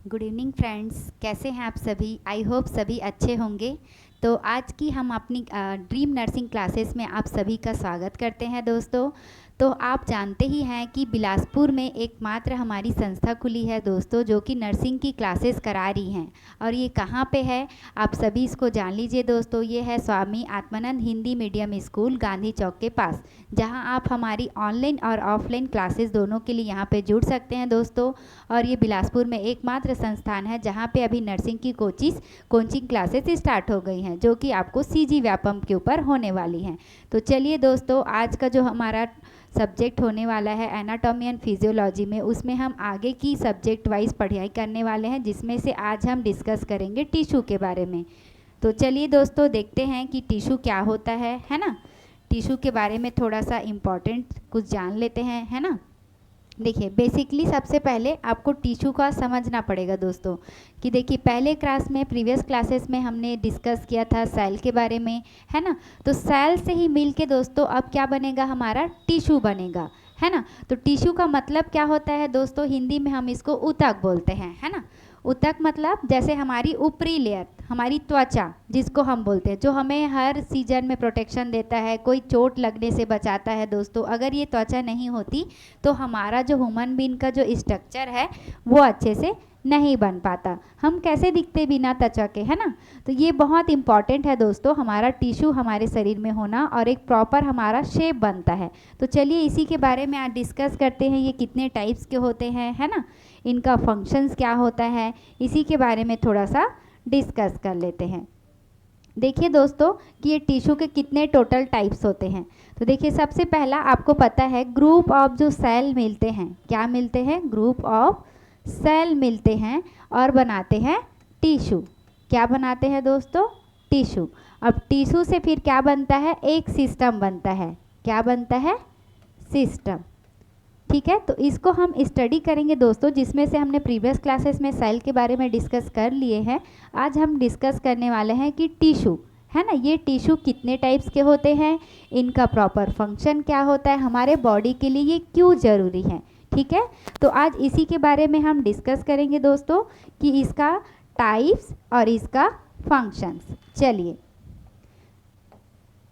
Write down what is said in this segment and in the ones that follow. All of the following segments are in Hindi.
गुड इवनिंग फ्रेंड्स, कैसे हैं आप सभी। आई होप सभी अच्छे होंगे। तो आज की हम अपनी ड्रीम नर्सिंग क्लासेस में आप सभी का स्वागत करते हैं दोस्तों। तो आप जानते ही हैं कि बिलासपुर में एकमात्र हमारी संस्था खुली है दोस्तों, जो कि नर्सिंग की क्लासेस करा रही हैं। और ये कहाँ पे है, आप सभी इसको जान लीजिए दोस्तों। ये है स्वामी आत्मानंद हिंदी मीडियम स्कूल, गांधी चौक के पास, जहां आप हमारी ऑनलाइन और ऑफलाइन क्लासेस दोनों के लिए यहां पे जुड़ सकते हैं दोस्तों। और ये बिलासपुर में एकमात्र संस्थान है जहां पे अभी नर्सिंग की कोचिंग क्लासेस स्टार्ट हो गई हैं, जो कि आपको सीजी व्यापम के ऊपर होने वाली हैं। तो चलिए दोस्तों, आज का जो हमारा सब्जेक्ट होने वाला है एनाटॉमी एंड फिजियोलॉजी में, उसमें हम आगे की सब्जेक्ट वाइज पढ़ाई करने वाले हैं, जिसमें से आज हम डिस्कस करेंगे टिश्यू के बारे में। तो चलिए दोस्तों, देखते हैं कि टिश्यू क्या होता है ना। टिश्यू के बारे में थोड़ा सा इम्पॉर्टेंट कुछ जान लेते हैं, है ना। देखिए, बेसिकली सबसे पहले आपको टिश्यू का समझना पड़ेगा दोस्तों। कि देखिए, पहले क्लास में, प्रीवियस क्लासेस में हमने डिस्कस किया था सेल के बारे में, है ना। तो सेल से ही मिल के दोस्तों अब क्या बनेगा, हमारा टिश्यू बनेगा, है ना। तो टिश्यू का मतलब क्या होता है दोस्तों, हिंदी में हम इसको ऊतक बोलते हैं, है ना। ऊतक मतलब जैसे हमारी ऊपरी लेयर, हमारी त्वचा जिसको हम बोलते हैं, जो हमें हर सीजन में प्रोटेक्शन देता है, कोई चोट लगने से बचाता है दोस्तों। अगर ये त्वचा नहीं होती तो हमारा जो ह्यूमन बीइंग का जो स्ट्रक्चर है वो अच्छे से नहीं बन पाता। हम कैसे दिखते बिना त्वचा के, है ना। तो ये बहुत इंपॉर्टेंट है दोस्तों, हमारा टिश्यू हमारे शरीर में होना, और एक प्रॉपर हमारा शेप बनता है। तो चलिए इसी के बारे में आज डिस्कस करते हैं, ये कितने टाइप्स के होते हैं, है ना। इनका फंक्शंस क्या होता है, इसी के बारे में थोड़ा सा डिस्कस कर लेते हैं। देखिए दोस्तों कि ये टिश्यू के कितने टोटल टाइप्स होते हैं। तो देखिए, सबसे पहला आपको पता है, ग्रुप ऑफ जो सेल मिलते हैं, क्या मिलते हैं, ग्रुप ऑफ सेल मिलते हैं और बनाते हैं टिश्यू। क्या बनाते हैं दोस्तों, टिश्यू। अब टिश्यू से फिर क्या बनता है, एक सिस्टम बनता है। क्या बनता है, सिस्टम। ठीक है, तो इसको हम स्टडी करेंगे दोस्तों, जिसमें से हमने प्रीवियस क्लासेस में सेल के बारे में डिस्कस कर लिए हैं। आज हम डिस्कस करने वाले हैं कि टिश्यू, है ना, ये टिश्यू कितने टाइप्स के होते हैं, इनका प्रॉपर फंक्शन क्या होता है, हमारे बॉडी के लिए ये क्यों ज़रूरी है। ठीक है, तो आज इसी के बारे में हम डिस्कस करेंगे दोस्तों, कि इसका टाइप्स और इसका फंक्शंस। चलिए,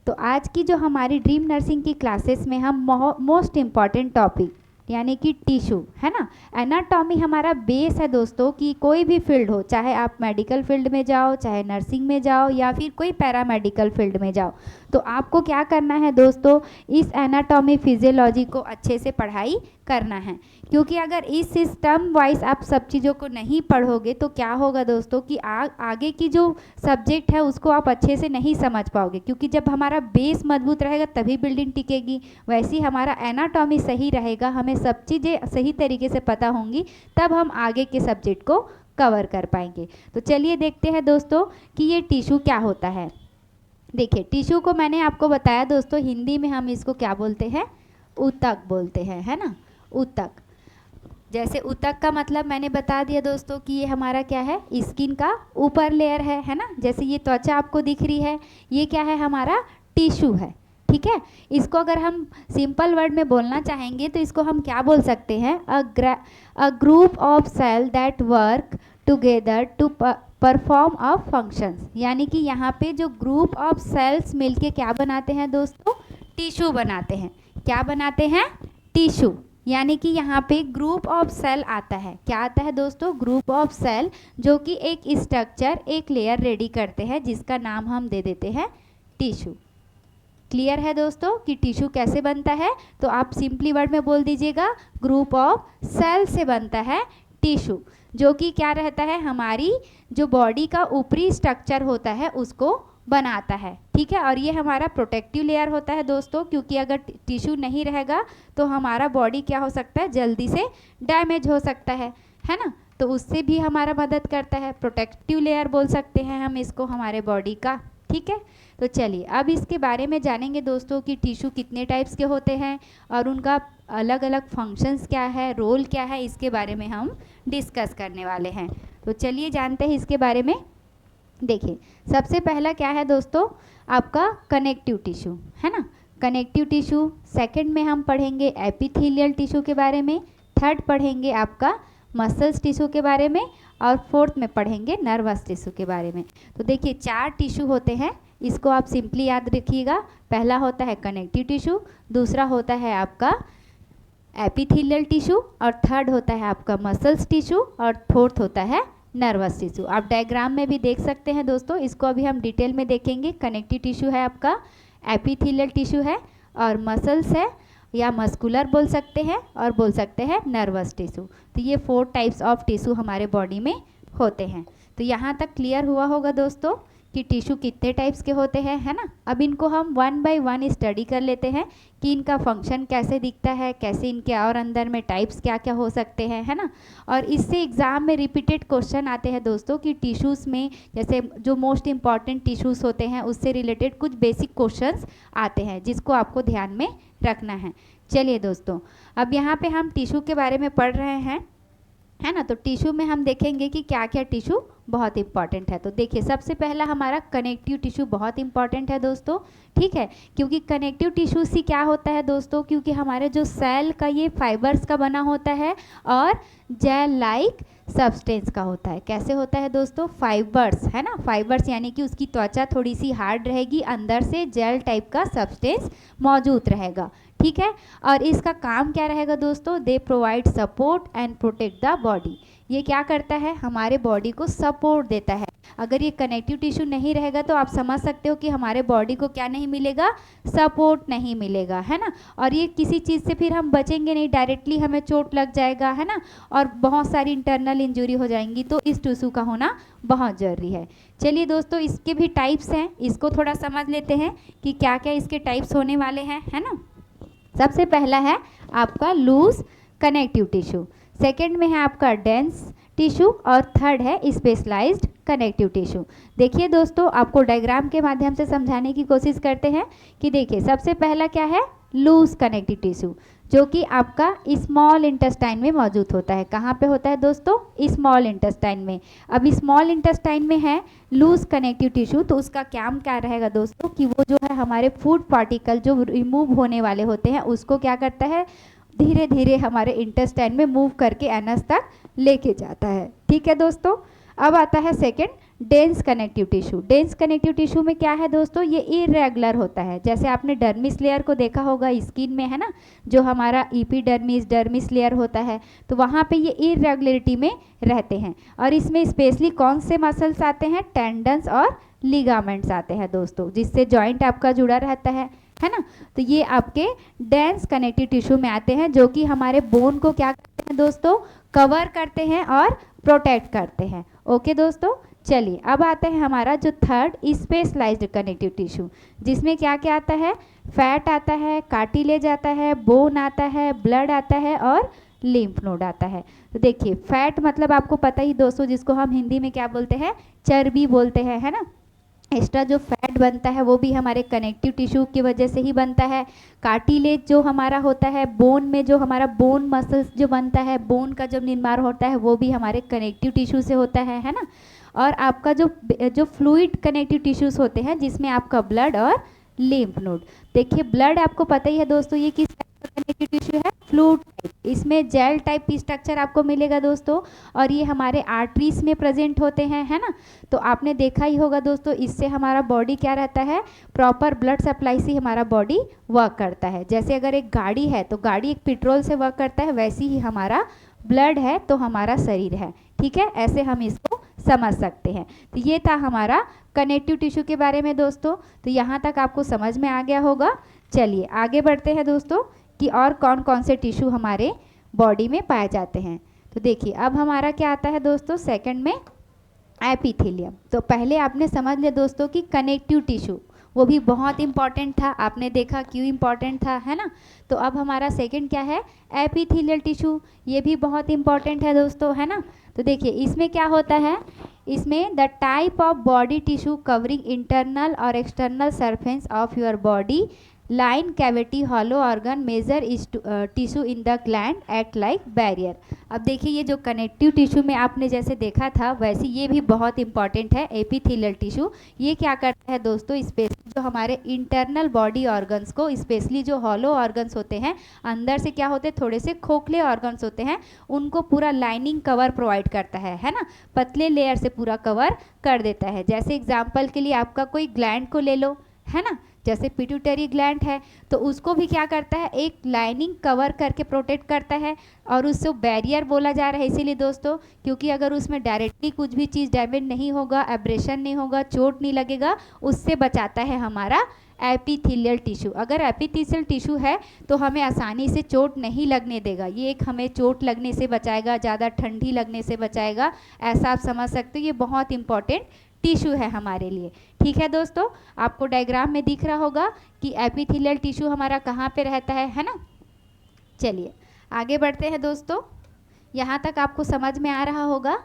तो आज की जो हमारी ड्रीम नर्सिंग की क्लासेस में हम मोस्ट इम्पॉर्टेंट टॉपिक यानी कि टिश्यू, है ना। एनाटॉमी हमारा बेस है दोस्तों, कि कोई भी फील्ड हो, चाहे आप मेडिकल फील्ड में जाओ, चाहे नर्सिंग में जाओ, या फिर कोई पैरामेडिकल फील्ड में जाओ, तो आपको क्या करना है दोस्तों, इस एनाटॉमी फिजियोलॉजी को अच्छे से पढ़ाई करना है। क्योंकि अगर इस सिस्टम वाइज आप सब चीज़ों को नहीं पढ़ोगे तो क्या होगा दोस्तों, कि आगे की जो सब्जेक्ट है उसको आप अच्छे से नहीं समझ पाओगे। क्योंकि जब हमारा बेस मजबूत रहेगा तभी बिल्डिंग टिकेगी। वैसे ही हमारा एनाटॉमी सही रहेगा, हमें सब चीज़ें सही तरीके से पता होंगी, तब हम आगे के सब्जेक्ट को कवर कर पाएंगे। तो चलिए देखते हैं दोस्तों कि ये टिश्यू क्या होता है। देखिए, टिश्यू को मैंने आपको बताया दोस्तों, हिंदी में हम इसको क्या बोलते हैं, ऊतक बोलते हैं, है ना, ऊतक। जैसे ऊतक का मतलब मैंने बता दिया दोस्तों, कि ये हमारा क्या है, स्किन का ऊपर लेयर है ना। जैसे ये त्वचा आपको दिख रही है, ये क्या है, हमारा टिश्यू है। ठीक है, इसको अगर हम सिंपल वर्ड में बोलना चाहेंगे तो इसको हम क्या बोल सकते हैं, a group of cell that work together to perform of functions. यानी कि यहाँ पे जो ग्रुप ऑफ सेल्स मिलके क्या बनाते हैं दोस्तों, टिश्यू बनाते हैं। क्या बनाते हैं, टिश्यू। यानी कि यहाँ पे ग्रुप ऑफ सेल आता है। क्या आता है दोस्तों, ग्रुप ऑफ सेल, जो कि एक स्ट्रक्चर, एक लेयर रेडी करते हैं, जिसका नाम हम दे देते हैं टिश्यू। क्लियर है दोस्तों कि टिश्यू कैसे बनता है। तो आप सिंपली वर्ड में बोल दीजिएगा, ग्रुप ऑफ सेल से बनता है टिश्यू, जो कि क्या रहता है, हमारी जो बॉडी का ऊपरी स्ट्रक्चर होता है उसको बनाता है। ठीक है, और ये हमारा प्रोटेक्टिव लेयर होता है दोस्तों, क्योंकि अगर टिश्यू नहीं रहेगा तो हमारा बॉडी क्या हो सकता है, जल्दी से डैमेज हो सकता है ना। तो उससे भी हमारा मदद करता है, प्रोटेक्टिव लेयर बोल सकते हैं हम इसको, हमारे बॉडी का। ठीक है, तो चलिए अब इसके बारे में जानेंगे दोस्तों, कि टिश्यू कितने टाइप्स के होते हैं और उनका अलग अलग फंक्शंस क्या है, रोल क्या है, इसके बारे में हम डिस्कस करने वाले हैं। तो चलिए जानते हैं इसके बारे में। देखिए, सबसे पहला क्या है दोस्तों, आपका कनेक्टिव टिश्यू, है ना। Connective tissue. सेकंड में हम पढ़ेंगे एपिथेलियल टिश्यू के बारे में। थर्ड पढ़ेंगे आपका मसल्स टिश्यू के बारे में, और फोर्थ में पढ़ेंगे नर्वस टिश्यू के बारे में। तो देखिए 4 टिश्यू होते हैं, इसको आप सिंपली याद रखिएगा। पहला होता है कनेक्टिव टिश्यू, दूसरा होता है आपका एपिथेलियल टिश्यू, और थर्ड होता है आपका मसल्स टिश्यू, और फोर्थ होता है नर्वस टिश्यू। आप डायग्राम में भी देख सकते हैं दोस्तों, इसको अभी हम डिटेल में देखेंगे। कनेक्टिव टिश्यू है आपका, एपिथेलियल टिश्यू है, और मसल्स है या मस्कुलर बोल सकते हैं, और बोल सकते हैं नर्वस टिश्यू। तो ये 4 टाइप्स ऑफ टिश्यू हमारे बॉडी में होते हैं। तो यहाँ तक क्लियर हुआ होगा दोस्तों कि टिश्यू कितने टाइप्स के होते हैं, है ना। अब इनको हम 1 बाय 1 स्टडी कर लेते हैं कि इनका फंक्शन कैसे दिखता है, कैसे इनके और अंदर में टाइप्स क्या क्या हो सकते हैं, है ना। और इससे एग्ज़ाम में रिपीटेड क्वेश्चन आते हैं दोस्तों कि टिश्यूज़ में जैसे जो मोस्ट इंपॉर्टेंट टिश्यूज़ होते हैं उससे रिलेटेड कुछ बेसिक क्वेश्चंस आते हैं जिसको आपको ध्यान में रखना है। चलिए दोस्तों, अब यहाँ पे हम टिश्यू के बारे में पढ़ रहे हैं, है ना। तो टिश्यू में हम देखेंगे कि क्या क्या टिश्यू बहुत इंपॉर्टेंट है। तो देखिए सबसे पहला हमारा कनेक्टिव टिश्यू बहुत इंपॉर्टेंट है दोस्तों, ठीक है। क्योंकि कनेक्टिव टिश्यू से क्या होता है दोस्तों, क्योंकि हमारे जो सेल का ये फाइबर्स का बना होता है और जेल लाइक सब्सटेंस का होता है। कैसे होता है दोस्तों, फाइबर्स, है ना। फाइबर्स यानी कि उसकी त्वचा थोड़ी सी हार्ड रहेगी, अंदर से जेल टाइप का सब्सटेंस मौजूद रहेगा, ठीक है। और इसका काम क्या रहेगा दोस्तों, they provide support and protect the body. ये क्या करता है, हमारे बॉडी को सपोर्ट देता है। अगर ये कनेक्टिव टिश्यू नहीं रहेगा तो आप समझ सकते हो कि हमारे बॉडी को क्या नहीं मिलेगा, सपोर्ट नहीं मिलेगा, है ना। और ये किसी चीज़ से फिर हम बचेंगे नहीं, डायरेक्टली हमें चोट लग जाएगा, है ना, और बहुत सारी इंटरनल इंजरी हो जाएंगी। तो इस टिश्यू का होना बहुत ज़रूरी है। चलिए दोस्तों, इसके भी टाइप्स हैं, इसको थोड़ा समझ लेते हैं कि क्या क्या इसके टाइप्स होने वाले हैं, है ना। सबसे पहला है आपका लूज कनेक्टिव टिश्यू, सेकंड में है आपका डेंस टिश्यू, और थर्ड है स्पेशलाइज्ड कनेक्टिव टिश्यू। देखिए दोस्तों, आपको डायग्राम के माध्यम से समझाने की कोशिश करते हैं कि देखिए सबसे पहला क्या है, लूज कनेक्टिव टिश्यू, जो कि आपका स्मॉल इंटेस्टाइन में मौजूद होता है। कहाँ पे होता है दोस्तों, स्मॉल इंटेस्टाइन में। अब स्मॉल इंटेस्टाइन में है लूज कनेक्टिव टिश्यू, तो उसका काम क्या रहेगा दोस्तों कि वो जो है हमारे फूड पार्टिकल जो रिमूव होने वाले होते हैं उसको क्या करता है, धीरे धीरे हमारे इंटेस्टाइन में मूव करके एनस तक लेके जाता है, ठीक है दोस्तों। अब आता है second, dense connective tissue. Dense connective tissue में क्या है दोस्तों, ये इरेगुलर होता है। जैसे आपने डर्मिस लेयर को देखा होगा स्किन में, है ना, जो हमारा एपिडर्मिस डर्मिस लेयर होता है, तो वहाँ पे ये इरेगुलरिटी में रहते हैं। और इसमें स्पेशली कौन से मसल्स आते हैं, टेंडन्स और लिगामेंट्स आते हैं दोस्तों, जिससे जॉइंट आपका जुड़ा रहता है ना। तो ये आपके डेंस कनेक्टिव टिश्यू में आते हैं, जो कि हमारे बोन को क्या करते हैं दोस्तों, कवर करते हैं और प्रोटेक्ट करते हैं। ओके दोस्तों, चलिए अब आता है हमारा जो थर्ड स्पेशलाइज्ड कनेक्टिव टिश्यू, जिसमें क्या क्या आता है, फैट आता है, कार्टिलेज आता है, बोन आता है, ब्लड आता है और लिम्फ नोड आता है। तो देखिए फैट मतलब आपको पता ही दोस्तों, जिसको हम हिंदी में क्या बोलते हैं, चर्बी बोलते हैं, है ना। एक्स्ट्रा जो फैट बनता है वो भी हमारे कनेक्टिव टिश्यू की वजह से ही बनता है। कार्टिलेज जो हमारा होता है, बोन में जो हमारा बोन मसल्स जो बनता है, बोन का जब निर्माण होता है वो भी हमारे कनेक्टिव टिश्यू से होता है ना। और आपका जो फ्लूइड कनेक्टिव टिश्यूज होते हैं, जिसमें आपका ब्लड और लिम्फ नोड। देखिए ब्लड आपको पता ही है दोस्तों, ये किस टाइप का कनेक्टिव टिश्यू है, फ्लूइड टाइप। इसमें जेल टाइप स्ट्रक्चर आपको मिलेगा दोस्तों, और ये हमारे आर्टरीज में प्रेजेंट होते हैं, है ना। तो आपने देखा ही होगा दोस्तों, इससे हमारा बॉडी क्या रहता है, प्रॉपर ब्लड सप्लाई से हमारा बॉडी वर्क करता है। जैसे अगर एक गाड़ी है तो गाड़ी एक पेट्रोल से वर्क करता है, वैसे ही हमारा ब्लड है तो हमारा शरीर है, ठीक है। ऐसे हम इसको समझ सकते हैं। तो ये था हमारा कनेक्टिव टिश्यू के बारे में दोस्तों। तो यहाँ तक आपको समझ में आ गया होगा। चलिए आगे बढ़ते हैं दोस्तों कि और कौन कौन से टिश्यू हमारे बॉडी में पाए जाते हैं। तो देखिए अब हमारा क्या आता है दोस्तों, सेकंड में एपिथेलियम। तो पहले आपने समझ लिया दोस्तों कि कनेक्टिव टिश्यू वो भी बहुत इंपॉर्टेंट था, आपने देखा क्यों इंपॉर्टेंट था, है ना। तो अब हमारा सेकंड क्या है, एपिथेलियल टिश्यू। ये भी बहुत इंपॉर्टेंट है दोस्तों, है ना। तो देखिए इसमें क्या होता है, इसमें the type of body tissue covering internal और external surface of your body line cavity hollow organ major tissue in the gland act like barrier. अब देखिए ये जो कनेक्टिव टिश्यू में आपने जैसे देखा था वैसे ये भी बहुत इंपॉर्टेंट है एपिथेलियल टिश्यू। ये क्या करता है दोस्तों, स्पेशली जो हमारे इंटरनल बॉडी ऑर्गन्स को, स्पेशली जो हॉलो ऑर्गन्स होते हैं अंदर से क्या होते हैं, थोड़े से खोखले ऑर्गन्स होते हैं, उनको पूरा लाइनिंग कवर प्रोवाइड करता है ना, पतले लेयर से पूरा कवर कर देता है। जैसे एग्जाम्पल के लिए आपका कोई ग्लैंड को ले लो, है ना, जैसे पिट्यूटरी ग्लैंड है तो उसको भी क्या करता है, एक लाइनिंग कवर करके प्रोटेक्ट करता है, और उससे बैरियर बोला जा रहा है इसीलिए दोस्तों क्योंकि अगर उसमें डायरेक्टली कुछ भी चीज़ डैमेज नहीं होगा, एब्रेशन नहीं होगा, चोट नहीं लगेगा, उससे बचाता है हमारा एपिथेलियल टिश्यू। अगर एपिथेलियल टिश्यू है तो हमें आसानी से चोट नहीं लगने देगा, ये एक हमें चोट लगने से बचाएगा, ज़्यादा ठंडी लगने से बचाएगा, ऐसा आप समझ सकते हो। ये बहुत इंपॉर्टेंट टिश्यू है हमारे लिए। ठीक है दोस्तों, आपको डायग्राम में दिख रहा होगा कि एपिथेलियल टिश्यू हमारा कहाँ पे रहता है ना। चलिए आगे बढ़ते हैं दोस्तों, यहाँ तक आपको समझ में आ रहा होगा।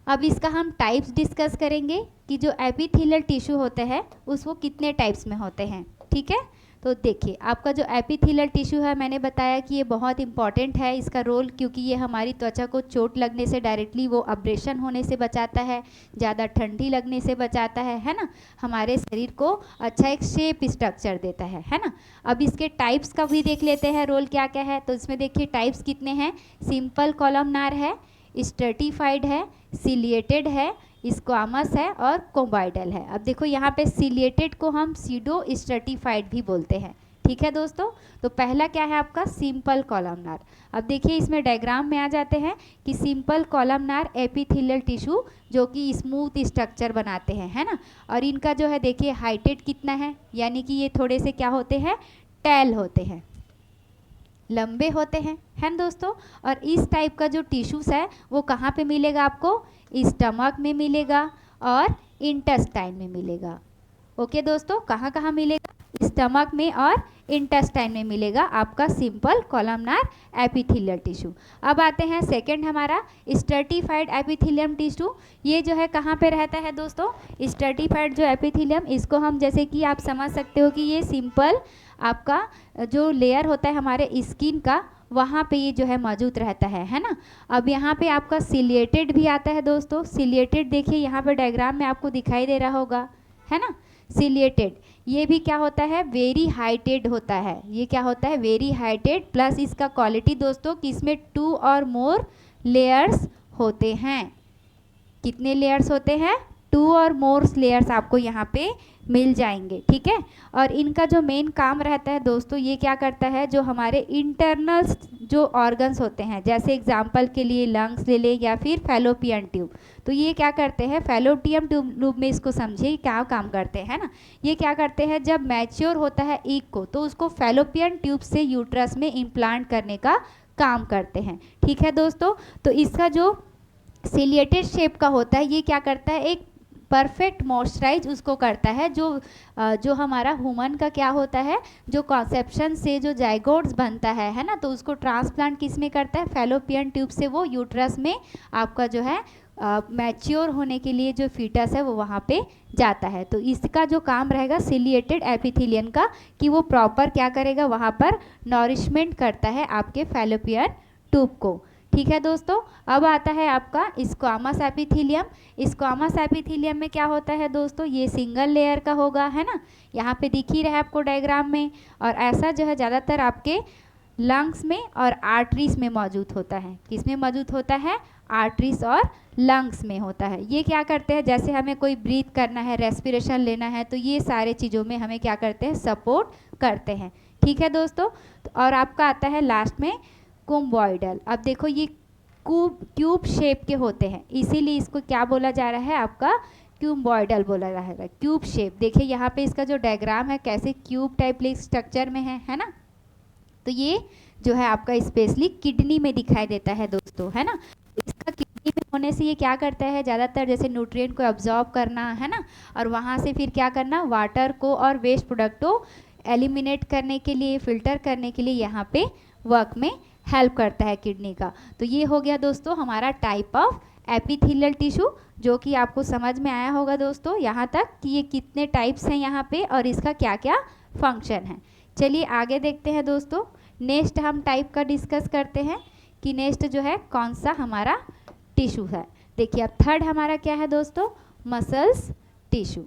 अब इसका हम टाइप्स डिस्कस करेंगे कि जो एपिथेलियल टिश्यू होते हैं उसको कितने टाइप्स में होते हैं। ठीक है, तो देखिए आपका जो एपिथेलियल टिश्यू है मैंने बताया कि ये बहुत इंपॉर्टेंट है इसका रोल, क्योंकि ये हमारी त्वचा को चोट लगने से डायरेक्टली वो अब्रेशन होने से बचाता है, ज़्यादा ठंडी लगने से बचाता है ना, हमारे शरीर को अच्छा एक शेप स्ट्रक्चर देता है ना। अब इसके टाइप्स का भी देख लेते हैं रोल क्या क्या है। तो इसमें देखिए टाइप्स कितने हैं, सिंपल कॉलमनार है, स्ट्रेटिफाइड है, सिलिएटेड है, स्क्वामस है और कोम्बॉइडल है। अब देखो यहाँ पे सिलिएटेड को हम सीडो स्ट्रेटिफाइड भी बोलते हैं। ठीक है दोस्तों, तो पहला क्या है आपका सिंपल कॉलमनार। अब देखिए इसमें डायग्राम में आ जाते हैं कि सिंपल कॉलमनार एपिथेलियल टिश्यू जो कि स्मूथ स्ट्रक्चर बनाते हैं, है ना, और इनका जो है देखिए हाइटेड कितना है, यानी कि ये थोड़े से क्या होते हैं, टैल होते हैं, लंबे होते हैं, है ना दोस्तों। और इस टाइप का जो टिश्यूज़ है वो कहाँ पे मिलेगा आपको, स्टमक में मिलेगा और इंटेस्टाइन में मिलेगा। ओके दोस्तों, कहाँ कहाँ मिलेगा, स्टमक में और इंटेस्टाइन में मिलेगा आपका सिंपल कॉलमनार एपिथेलियल टिश्यू। अब आते हैं सेकंड हमारा स्ट्रेटिफाइड एपिथेलियम टिश्यू। ये जो है कहाँ पे रहता है दोस्तों, स्ट्रेटिफाइड जो एपिथेलियम, इसको हम जैसे कि आप समझ सकते हो कि ये सिंपल आपका जो लेयर होता है हमारे स्किन का वहाँ पे ये जो है मौजूद रहता है ना। अब यहाँ पे आपका सिलिएटेड भी आता है दोस्तों। सिलिएटेड देखिए यहाँ पे डायग्राम में आपको दिखाई दे रहा होगा, है ना, सिलिएटेड ये भी क्या होता है, वेरी हाइटेड होता है। ये क्या होता है, वेरी हाइटेड, प्लस इसका क्वालिटी दोस्तों कि इसमें 2 और मोर लेयर्स होते हैं। कितने लेयर्स होते हैं, 2 और मोर लेयर्स आपको यहाँ पे मिल जाएंगे। ठीक है, और इनका जो मेन काम रहता है दोस्तों, ये क्या करता है, जो हमारे इंटरनल जो ऑर्गन्स होते हैं, जैसे एग्जांपल के लिए लंग्स ले लें या फिर फैलोपियन ट्यूब, तो ये क्या करते हैं, फैलोपियन ट्यूब में इसको समझिए क्या काम करते हैं ना। ये क्या करते हैं, जब मैच्योर होता है एग को तो उसको फैलोपियन ट्यूब से यूट्रस में इम्प्लांट करने का काम करते हैं। ठीक है दोस्तों, तो इसका जो सिलिएटेड शेप का होता है ये क्या करता है, एक परफेक्ट मॉइस्चराइज उसको करता है। जो हमारा ह्यूमन का क्या होता है, जो कॉन्सेप्शन से जो जाइगोट्स बनता है ना, तो उसको ट्रांसप्लांट किस में करता है, फैलोपियन ट्यूब से वो यूट्रस में आपका जो है मैच्योर होने के लिए जो फीटस है वो वहाँ पे जाता है। तो इसका जो काम रहेगा सिलिएटेड एपिथेलियन का कि वो प्रॉपर क्या करेगा, वहाँ पर नॉरिशमेंट करता है आपके फैलोपियन ट्यूब को। ठीक है दोस्तों, अब आता है आपका स्क्वामस एपिथेलियम। स्क्वामस एपिथेलियम में क्या होता है दोस्तों, ये सिंगल लेयर का होगा, है ना, यहाँ पे दिख ही रहा है आपको डायग्राम में। और ऐसा जो है ज़्यादातर आपके लंग्स में और आर्टरीज में मौजूद होता है। किस में मौजूद होता है, आर्टरीज और लंग्स में होता है। ये क्या करते हैं, जैसे हमें कोई ब्रीथ करना है, रेस्पिरेशन लेना है, तो ये सारे चीज़ों में हमें क्या करते हैं, सपोर्ट करते हैं। ठीक है दोस्तों, और आपका आता है लास्ट में कोम्बॉइडल। अब देखो ये क्यूब शेप के होते हैं, इसीलिए इसको क्या बोला जा रहा है, आपका क्यूबॉइडल बोला जा रहा है, क्यूब शेप। देखिए यहाँ पे इसका जो डायग्राम है कैसे क्यूब टाइप स्ट्रक्चर में है ना। तो ये जो है आपका स्पेशली किडनी में दिखाई देता है दोस्तों, है ना। इसका किडनी में होने से ये क्या करता है, ज़्यादातर जैसे न्यूट्रिएंट को एब्जॉर्ब करना, है ना, और वहाँ से फिर क्या करना, वाटर को और वेस्ट प्रोडक्ट को एलिमिनेट करने के लिए, फिल्टर करने के लिए यहाँ पे वर्क में हेल्प करता है किडनी का। तो ये हो गया दोस्तों हमारा टाइप ऑफ एपिथेलियल टिश्यू, जो कि आपको समझ में आया होगा दोस्तों यहाँ तक कि ये कितने टाइप्स हैं यहाँ पे और इसका क्या क्या फंक्शन है। चलिए आगे देखते हैं दोस्तों। नेक्स्ट हम टाइप का डिस्कस करते हैं कि नेक्स्ट जो है कौन सा हमारा टिश्यू है। देखिए अब थर्ड हमारा क्या है दोस्तों, मसल्स टिश्यू।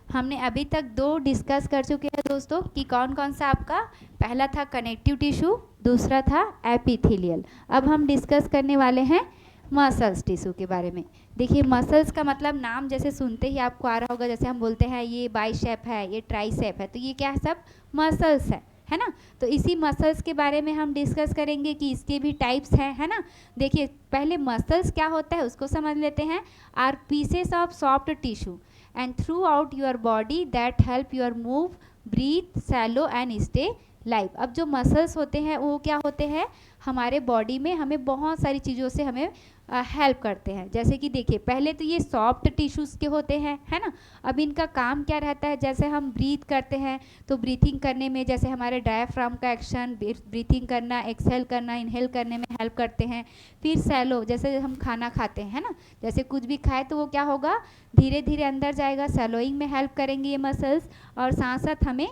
हमने अभी तक 2 डिस्कस कर चुके हैं दोस्तों कि कौन कौन सा आपका, पहला था कनेक्टिव टिश्यू, दूसरा था एपिथेलियल। अब हम डिस्कस करने वाले हैं मसल्स टिश्यू के बारे में। देखिए मसल्स का मतलब नाम जैसे सुनते ही आपको आ रहा होगा, जैसे हम बोलते हैं ये बाइसेप है, ये ट्राइसेप है, तो ये क्या है, सब मसल्स है ना। तो इसी मसल्स के बारे में हम डिस्कस करेंगे कि इसके भी टाइप्स हैं, है ना। देखिए पहले मसल्स क्या होता है उसको समझ लेते हैं। Are pieces of soft tissue and throughout your body that help your move, breathe, swallow and stay live. अब जो मसल्स होते हैं वो क्या होते हैं, हमारे बॉडी में हमें बहुत सारी चीज़ों से हमें हेल्प करते हैं। जैसे कि देखिए पहले तो ये सॉफ्ट टिश्यूज़ के होते हैं, है ना। अब इनका काम क्या रहता है, जैसे हम ब्रीथ करते हैं तो ब्रीथिंग करने में जैसे हमारे डायफ्राम का एक्शन, ब्रीथिंग करना, एक्सहेल करना, इनहेल करने में हेल्प करते हैं। फिर सैलो, जैसे हम खाना खाते हैं, है ना, जैसे कुछ भी खाए तो वो क्या होगा, धीरे धीरे अंदर जाएगा, सैलोइंग में हेल्प करेंगे ये मसल्स। और साथ साथ हमें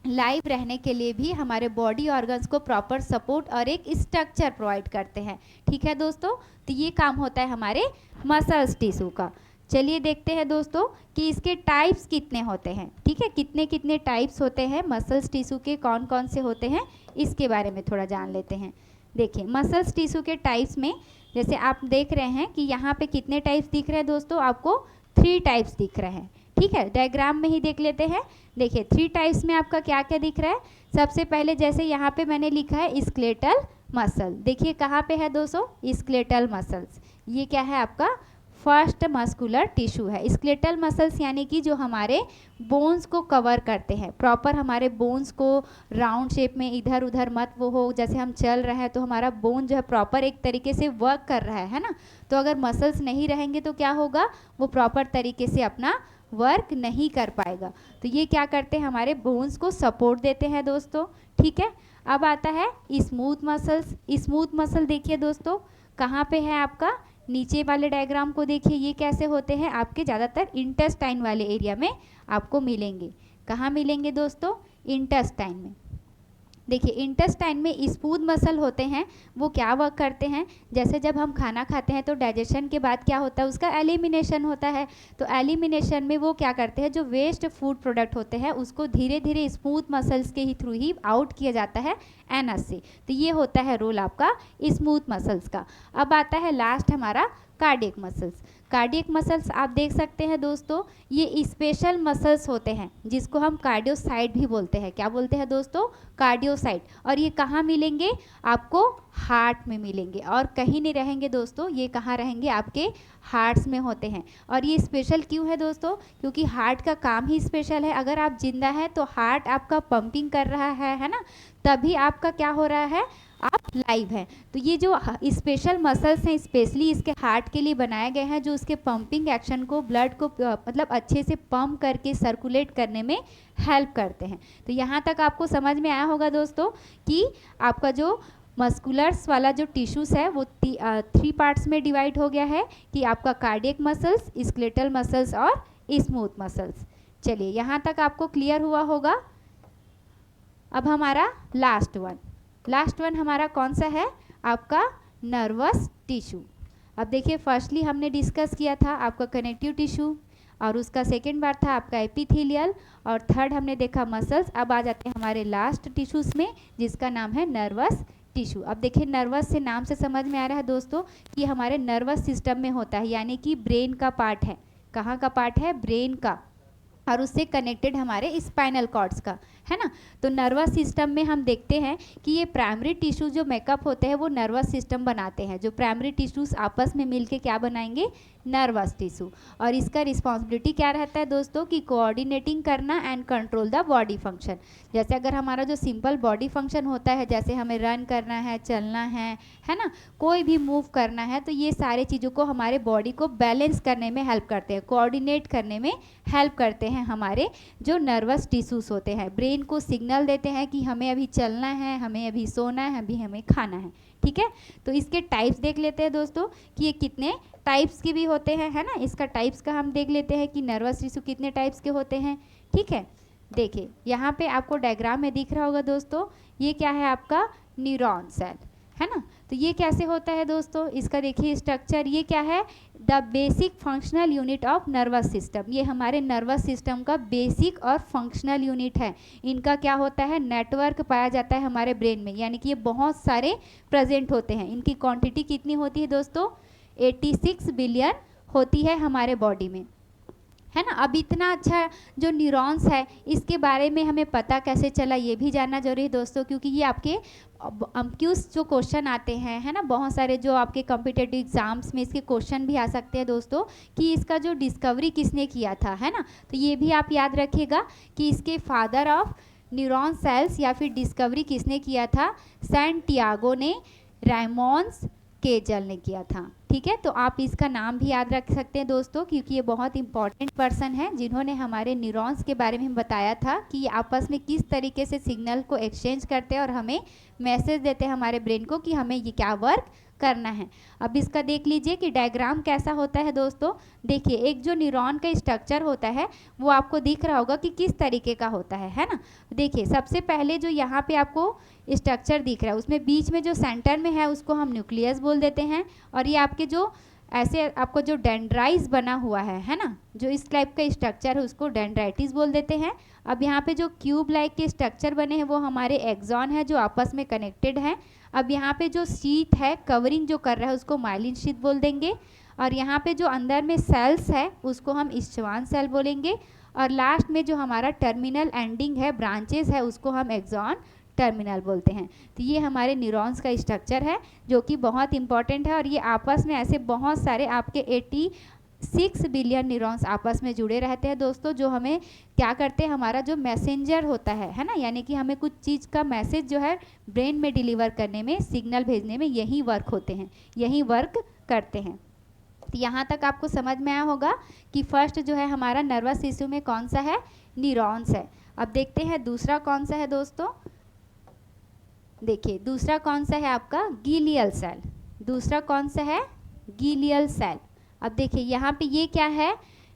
लाइव रहने के लिए भी हमारे बॉडी ऑर्गन्स को प्रॉपर सपोर्ट और एक स्ट्रक्चर प्रोवाइड करते हैं। ठीक है दोस्तों, तो ये काम होता है हमारे मसल्स टिश्यू का। चलिए देखते हैं दोस्तों कि इसके टाइप्स कितने होते हैं। ठीक है, कितने कितने टाइप्स होते हैं मसल्स टिश्यू के, कौन कौन से होते हैं, इसके बारे में थोड़ा जान लेते हैं। देखिए मसल्स टिश्यू के टाइप्स में जैसे आप देख रहे हैं कि यहाँ पे कितने टाइप्स दिख रहे हैं दोस्तों, आपको 3 टाइप्स दिख रहे हैं। ठीक है, डायग्राम में ही देख लेते हैं। देखिए 3 टाइप्स में आपका क्या क्या दिख रहा है। सबसे पहले जैसे यहाँ पे मैंने लिखा है स्केलेटल मसल। देखिए कहाँ पे है दोस्तों, स्केलेटल मसल्स। ये क्या है आपका फर्स्ट मस्कुलर टिश्यू है। स्केलेटल मसल्स यानी कि जो हमारे बोन्स को कवर करते हैं, प्रॉपर हमारे बोन्स को राउंड शेप में इधर उधर मत वो हो, जैसे हम चल रहे हैं तो हमारा बोन जो है प्रॉपर एक तरीके से वर्क कर रहा है ना। तो अगर मसल्स नहीं रहेंगे तो क्या होगा, वो प्रॉपर तरीके से अपना वर्क नहीं कर पाएगा। तो ये क्या करते हैं, हमारे बोन्स को सपोर्ट देते हैं दोस्तों। ठीक है, अब आता है स्मूथ मसल्स। स्मूथ मसल देखिए दोस्तों कहाँ पे है आपका, नीचे वाले डायग्राम को देखिए, ये कैसे होते हैं आपके ज़्यादातर इंटेस्टाइन वाले एरिया में आपको मिलेंगे। कहाँ मिलेंगे दोस्तों, इंटेस्टाइन में। देखिए इंटेस्टाइन में स्मूथ मसल होते हैं, वो क्या वर्क करते हैं, जैसे जब हम खाना खाते हैं तो डाइजेशन के बाद क्या होता है, उसका एलिमिनेशन होता है। तो एलिमिनेशन में वो क्या करते हैं, जो वेस्ट फूड प्रोडक्ट होते हैं उसको धीरे धीरे स्मूथ मसल्स के ही थ्रू ही आउट किया जाता है एनस से। तो ये होता है रोल आपका स्मूथ मसल्स का। अब आता है लास्ट हमारा कार्डियक मसल्स। कार्डियक मसल्स आप देख सकते हैं दोस्तों, ये स्पेशल मसल्स होते हैं जिसको हम कार्डियोसाइट भी बोलते हैं। क्या बोलते हैं दोस्तों, कार्डियोसाइट। और ये कहाँ मिलेंगे, आपको हार्ट में मिलेंगे और कहीं नहीं रहेंगे दोस्तों, ये कहाँ रहेंगे, आपके हार्ट्स में होते हैं। और ये स्पेशल क्यों है दोस्तों, क्योंकि हार्ट का काम ही स्पेशल है। अगर आप जिंदा हैं तो हार्ट आपका पंपिंग कर रहा है ना, तभी आपका क्या हो रहा है, आप लाइव हैं। तो ये जो स्पेशल मसल्स हैं स्पेशली इसके हार्ट के लिए बनाए गए हैं, जो उसके पंपिंग एक्शन को, ब्लड को मतलब अच्छे से पंप करके सर्कुलेट करने में हेल्प करते हैं। तो यहाँ तक आपको समझ में आया होगा दोस्तों कि आपका जो मस्कुलर्स वाला जो टिश्यूज़ है वो 3 पार्ट्स में डिवाइड हो गया है, कि आपका कार्डियक मसल्स, स्केलेटल मसल्स और स्मूथ मसल्स। चलिए यहाँ तक आपको क्लियर हुआ होगा। अब हमारा लास्ट वन हमारा कौन सा है, आपका नर्वस टिश्यू। अब देखिए फर्स्टली हमने डिस्कस किया था आपका कनेक्टिव टिश्यू, और उसका सेकेंड बार था आपका एपिथेलियल, और थर्ड हमने देखा मसल्स। अब आ जाते हैं हमारे लास्ट टिश्यूज़ में जिसका नाम है नर्वस टिश्यू। अब देखिए नर्वस से नाम से समझ में आ रहा है दोस्तों कि हमारे नर्वस सिस्टम में होता है, यानी कि ब्रेन का पार्ट है। कहाँ का पार्ट है, ब्रेन का, और उससे कनेक्टेड हमारे स्पाइनल कॉर्ड्स का, है ना। तो नर्वस सिस्टम में हम देखते हैं कि ये प्राइमरी टिश्यू जो मेकअप होते हैं वो नर्वस सिस्टम बनाते हैं। जो प्राइमरी टिश्यूज आपस में मिलके क्या बनाएंगे, नर्वस टिश्यू। और इसका रिस्पॉन्सिबिलिटी क्या रहता है दोस्तों, कि कोऑर्डिनेटिंग करना and control the body function. जैसे अगर हमारा जो सिंपल बॉडी फंक्शन होता है, जैसे हमें रन करना है, चलना है ना, कोई भी मूव करना है, तो ये सारे चीज़ों को हमारे बॉडी को बैलेंस करने में हेल्प करते हैं, कोऑर्डिनेट करने में हेल्प करते हैं हमारे जो नर्वस टिश्यूज़ होते हैं। ब्रेन को सिग्नल देते हैं कि हमें अभी चलना है, हमें अभी सोना है, अभी हमें खाना है। ठीक है, तो इसके टाइप्स देख लेते हैं दोस्तों कि ये कितने टाइप्स के भी होते हैं, है ना। इसका टाइप्स का हम देख लेते हैं कि नर्वस टिश्यू कितने टाइप्स के होते हैं। ठीक है, देखिए यहाँ पे आपको डायग्राम में दिख रहा होगा दोस्तों, ये क्या है आपका न्यूरॉन सेल, है ना। तो ये कैसे होता है दोस्तों, इसका देखिए स्ट्रक्चर, ये क्या है, the basic functional unit of nervous system, ये हमारे नर्वस सिस्टम का बेसिक और फंक्शनल यूनिट है। इनका क्या होता है, नेटवर्क पाया जाता है हमारे ब्रेन में, यानी कि ये बहुत सारे प्रेजेंट होते हैं। इनकी क्वांटिटी कितनी होती है दोस्तों, 86 बिलियन होती है हमारे बॉडी में, है ना। अब इतना अच्छा जो न्यूरॉन्स है इसके बारे में हमें पता कैसे चला, ये भी जानना जरूरी है दोस्तों, क्योंकि ये आपके क्यूज जो क्वेश्चन आते हैं, है ना, बहुत सारे जो आपके कॉम्पिटिटिव एग्जाम्स में इसके क्वेश्चन भी आ सकते हैं दोस्तों, कि इसका जो डिस्कवरी किसने किया था, है ना। तो ये भी आप याद रखिएगा कि इसके फादर ऑफ न्यूरॉन सेल्स या फिर डिस्कवरी किसने किया था, सैंटियागो ने रायमोंस केजल ने किया था। ठीक है, तो आप इसका नाम भी याद रख सकते हैं दोस्तों, क्योंकि ये बहुत इंपॉर्टेंट पर्सन है जिन्होंने हमारे न्यूरॉन्स के बारे में बताया था कि ये आपस में किस तरीके से सिग्नल को एक्सचेंज करते हैं और हमें मैसेज देते हैं हमारे ब्रेन को कि हमें ये क्या वर्क करना है। अब इसका देख लीजिए कि डायग्राम कैसा होता है दोस्तों। देखिए एक जो न्यूरॉन का स्ट्रक्चर होता है वो आपको दिख रहा होगा कि किस तरीके का होता है ना। देखिए सबसे पहले जो यहाँ पे आपको स्ट्रक्चर दिख रहा है उसमें बीच में जो सेंटर में है उसको हम न्यूक्लियस बोल देते हैं, और ये आपके जो ऐसे आपको जो डेंड्राइट्स बना हुआ है ना, जो इस टाइप का स्ट्रक्चर है उसको डेंड्राइटिस बोल देते हैं। अब यहाँ पे जो क्यूब लाइक के स्ट्रक्चर बने हैं वो हमारे एक्सॉन है जो आपस में कनेक्टेड हैं। अब यहाँ पे जो शीट है कवरिंग जो कर रहा है उसको माइलिन शीट बोल देंगे, और यहाँ पे जो अंदर में सेल्स है उसको हम स्चवान सेल बोलेंगे, और लास्ट में जो हमारा टर्मिनल एंडिंग है ब्रांचेस है उसको हम एक्सॉन टर्मिनल बोलते हैं। तो ये हमारे न्यूरॉन्स का स्ट्रक्चर है जो कि बहुत इंपॉर्टेंट है, और ये आपस में ऐसे बहुत सारे आपके 86 बिलियन न्यूरॉन्स आपस में जुड़े रहते हैं दोस्तों, जो हमें क्या करते हैं, हमारा जो मैसेंजर होता है ना, यानी कि हमें कुछ चीज़ का मैसेज जो है ब्रेन में डिलीवर करने में, सिग्नल भेजने में यही वर्क होते हैं, यही वर्क करते हैं। तो यहाँ तक आपको समझ में आया होगा कि फर्स्ट जो है हमारा नर्वस सिस्टम में कौन सा है, न्यूरॉन्स है। अब देखते हैं दूसरा कौन सा है दोस्तों। देखिए दूसरा कौन सा है आपका गीलियल सेल, दूसरा कौन सा है, गीलियल सेल। अब देखिए यहाँ पे ये क्या है,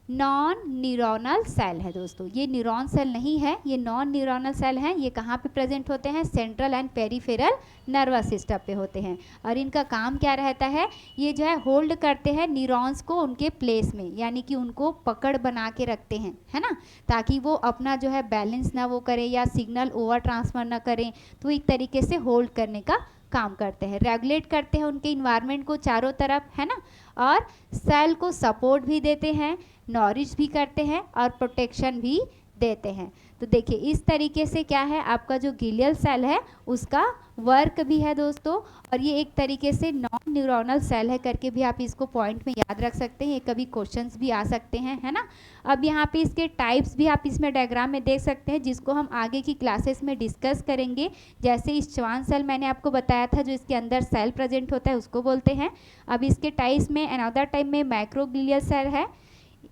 नॉन न्यूरोनल सेल है दोस्तों, ये न्यूरॉन सेल नहीं है, ये नॉन न्यूरोनल सेल हैं। ये कहाँ पे प्रेजेंट होते हैं, central and peripheral nervous system पे होते हैं, और इनका काम क्या रहता है, ये जो है होल्ड करते हैं न्यूरॉन्स को उनके प्लेस में, यानी कि उनको पकड़ बना के रखते हैं, है ना, ताकि वो अपना जो है बैलेंस ना वो करें या सिग्नल ओवर ट्रांसफर ना करें। तो एक तरीके से होल्ड करने का काम करते हैं, रेगुलेट करते हैं उनके इन्वायरमेंट को चारों तरफ, है ना, और सेल को सपोर्ट भी देते हैं, नॉरिश भी करते हैं और प्रोटेक्शन भी देते हैं। तो देखिए इस तरीके से क्या है आपका जो गीलियल सेल है उसका वर्क भी है दोस्तों, और ये एक तरीके से नॉन न्यूरोनल सेल है करके भी आप इसको पॉइंट में याद रख सकते हैं, ये कभी क्वेश्चंस भी आ सकते हैं, है ना। अब यहाँ पे इसके टाइप्स भी आप इसमें डायग्राम में देख सकते हैं, जिसको हम आगे की क्लासेस में डिस्कस करेंगे। जैसे स्चवान सेल मैंने आपको बताया था, जो इसके अंदर सेल प्रेजेंट होता है उसको बोलते हैं। अब इसके टाइप्स में अनदर टाइप में माइक्रोग्लियल सेल है,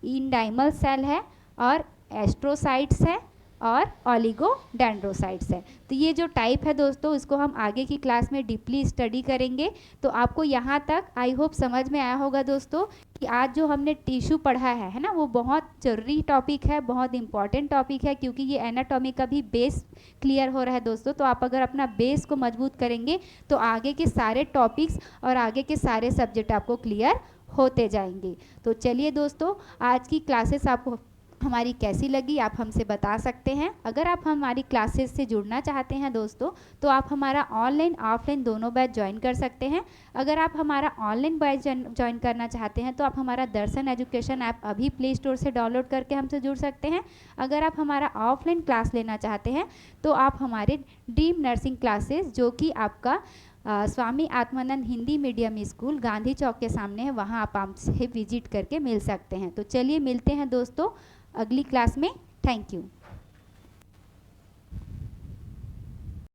इंडाइमल सेल है, और एस्ट्रोसाइट्स है, और ओलिगोडेंड्रोसाइट्स है। तो ये जो टाइप है दोस्तों इसको हम आगे की क्लास में डीपली स्टडी करेंगे। तो आपको यहाँ तक आई होप समझ में आया होगा दोस्तों कि आज जो हमने टिश्यू पढ़ा है ना, वो बहुत जरूरी टॉपिक है, बहुत इंपॉर्टेंट टॉपिक है, क्योंकि ये एनाटॉमी का भी बेस क्लियर हो रहा है दोस्तों। तो आप अगर अपना बेस को मजबूत करेंगे तो आगे के सारे टॉपिक्स और आगे के सारे सब्जेक्ट आपको क्लियर होते जाएंगे। तो चलिए दोस्तों, आज की क्लासेस आपको हमारी कैसी लगी आप हमसे बता सकते हैं। अगर आप हमारी क्लासेस से जुड़ना चाहते हैं दोस्तों तो आप हमारा ऑनलाइन ऑफलाइन दोनों बैच ज्वाइन कर सकते हैं। अगर आप हमारा ऑनलाइन बैच ज्वाइन करना चाहते हैं तो आप हमारा दर्शन एजुकेशन ऐप अभी प्ले स्टोर से डाउनलोड करके हमसे जुड़ सकते हैं। अगर आप हमारा ऑफलाइन क्लास लेना चाहते हैं तो आप हमारे ड्रीम नर्सिंग क्लासेस, जो कि आपका स्वामी आत्मानंद हिंदी मीडियम स्कूल गांधी चौक के सामने है, वहाँ आप हमसे विजिट करके मिल सकते हैं। तो चलिए मिलते हैं दोस्तों अगली क्लास में। Thank you.